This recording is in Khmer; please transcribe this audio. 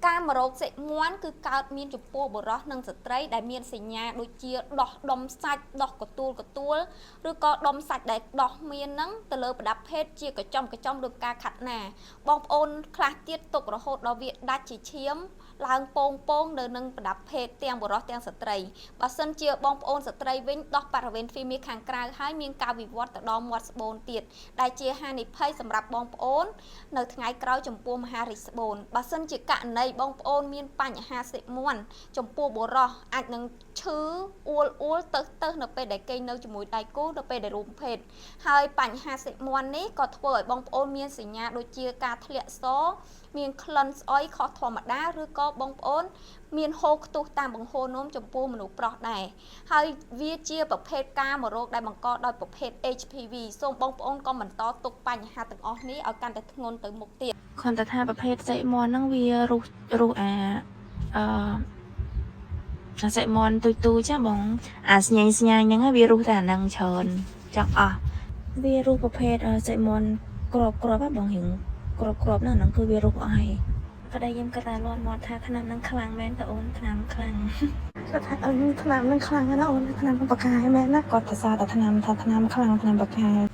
ការមករោគសិមួនគឺកើតមានចំពោះបុរសនិងស្ត្រីដែលមានសញ្ញាដូចជាដោះដុំសាច់ដោះកទួលឬក៏ដុំសាច់ដែលដោះមានហ្នឹងទៅលើប្រដាប់ភេទជាកញ្ចំដូចការខាត់ណាបងប្អូនខ្លះទៀតទុករហូតដល់វាដាច់ជាឈាមឡើងពងនៅនឹងប្រដាប់ភេទទាំងបុរសទាំងស្ត្រីបើសិនជាបងប្អូនស្ត្រីវិញដោះបរិវេណភីមីខាងក្រៅហើយមានការវិវត្តទៅដល់មាត់ស្បូនទៀតដែលជាហានិភ័យសម្រាប់បងប្អូននៅថ្ងៃក្រោយចំពោះមហារីកស្បូនបើសិនជាករណីបងប្អូនមានបញ្ហាសិមួនចំពោះបុរសអាចនឹងឈឺអួលទៅនៅពេលដែលគេនៅជាមួយដៃគូនៅពេលដែលរួមភេទហើយបញ្ហាសិមួននេះក៏ធ្វើឲ្យបងប្អូនមានសញ្ញាដូចជាការធ្លាក់សមានក្លិនស្អុយខុសធម្មតាឬក៏បងប្អូនមានហូរខ្ទុះតាមបង្ហូរនំចំពោះមនុស្សប្រុសដែរហើយវាជាប្រភេទការមករោគដែលបង្កដោយប្រភេទ HPV សូមបងប្អូនកុំបន្តទុកបញ្ហាទាំងអស់នេះឲ្យកាន់តែធ្ងន់ទៅមុខទៀតគ្រាន់តែថាប្រភេទសិមនហ្នឹងវារុះអាសិមនទូចាបងអាស្ញែងហ្នឹងវារុះតែអាហ្នឹងច្រើនចង់អស់វារុះប្រភេទសិមនក្របបងរៀងក្របហ្នឹងគឺវារុះអស់ហើយប្តីខ្ញុំក៏តែលាន់មាត់ថាថ្នាំហ្នឹងខ្លាំងមែនតើអូនថ្នាំខ្លាំងគាត់ថាថ្នាំហ្នឹងខ្លាំងណាស់អូនថ្នាំបកាយមែនណាគាត់ទៅសារតែថ្នាំខ្លាំងថ្នាំបកាយ